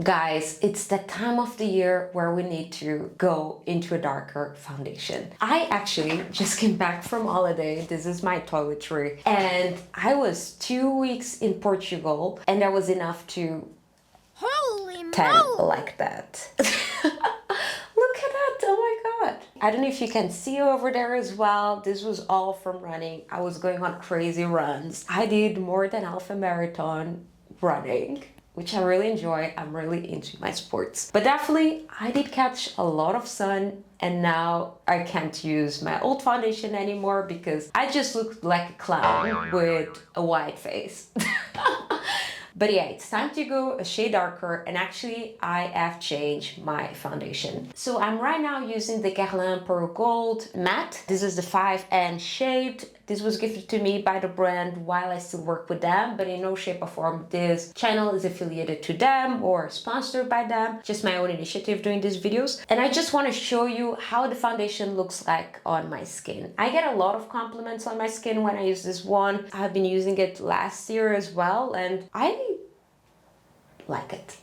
Guys, it's that time of the year where we need to go into a darker foundation. I actually just came back from holiday. This is my toiletry. And I was 2 weeks in Portugal and that was enough to tan like that. Look at that, oh my God. I don't know if you can see over there as well. This was all from running. I was going on crazy runs. I did more than half a marathon running, which I really enjoy. I'm really into my sports. But definitely, I did catch a lot of sun and now I can't use my old foundation anymore because I just look like a clown with a white face. But yeah, it's time to go a shade darker, and actually I have changed my foundation. So I'm right now using the Guerlain Parure Gold matte. This is the 5N shade. This was gifted to me by the brand while I still work with them, but in no shape or form this channel is affiliated to them or sponsored by them. Just my own initiative doing these videos. And I just want to show you how the foundation looks like on my skin. I get a lot of compliments on my skin when I use this one. I've been using it last year as well, and I like it.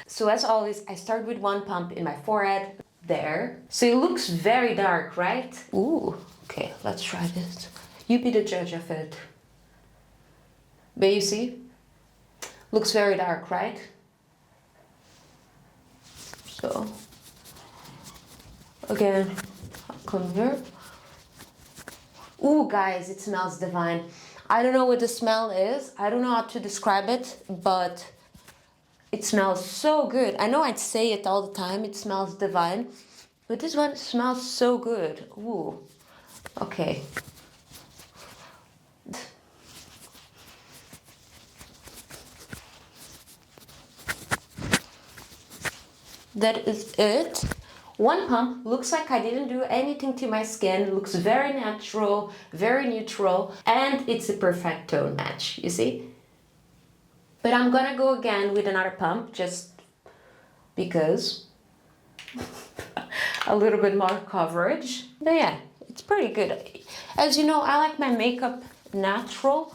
So as always, I start with one pump in my forehead there. So it looks very dark, right? Ooh. Okay, let's try this. You be the judge of it. But you see, looks very dark, right? So, again, I'll come here. Ooh, guys, it smells divine. I don't know what the smell is. I don't know how to describe it, but it smells so good. I know I'd say it all the time, it smells divine, but this one smells so good. Ooh. Okay. That is it. One pump. Looks like I didn't do anything to my skin. Looks very natural, very neutral, and it's a perfect tone match, you see? But I'm gonna go again with another pump just because. A little bit more coverage. But yeah, it's pretty good. As you know, I like my makeup natural,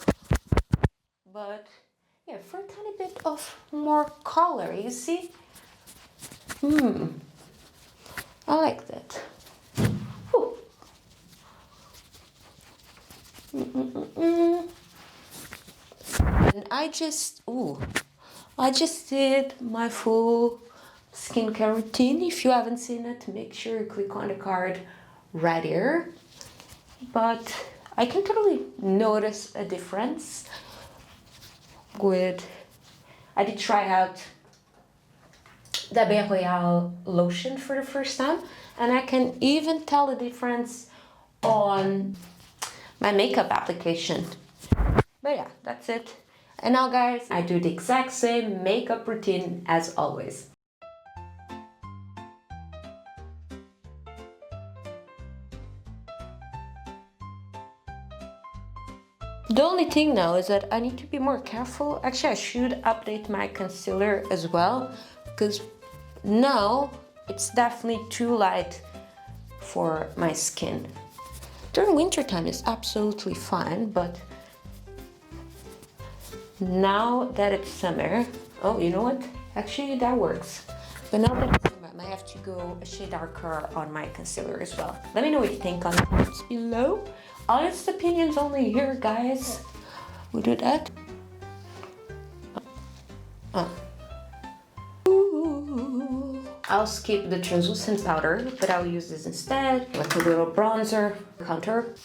but yeah, for a tiny bit of more color, you see? I like that. Whew. And I just did my full skincare routine. If you haven't seen it, make sure you click on the card right here. But I can totally notice a difference with, I did try out the Guerlain Royale lotion for the first time, and I can even tell the difference on my makeup application. But yeah, that's it. And now guys, I do the exact same makeup routine as always. The only thing now is that I need to be more careful. Actually, I should update my concealer as well, because now it's definitely too light for my skin. During winter time it's absolutely fine, but now that it's summer, oh, you know what? Actually, that works. But now that it's summer, I might have to go a shade darker on my concealer as well. Let me know what you think on the comments below. Honest opinions only here, guys. We do that. I'll skip the translucent powder, but I'll use this instead, like a little bronzer, contour.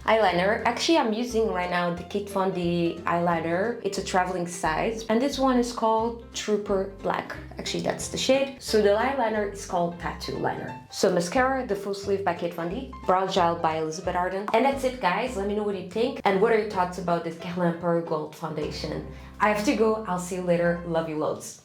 Eyeliner. Actually, I'm using right now the Kat Von D eyeliner. It's a traveling size, and this one is called Trooper Black. Actually, that's the shade. So the eyeliner is called Tattoo Liner. So mascara, the full sleeve by Kat Von D, brow gel by Elizabeth Arden. And that's it, guys. Let me know what you think and what are your thoughts about this Guerlain Parure Gold foundation. I have to go. I'll see you later. Love you loads.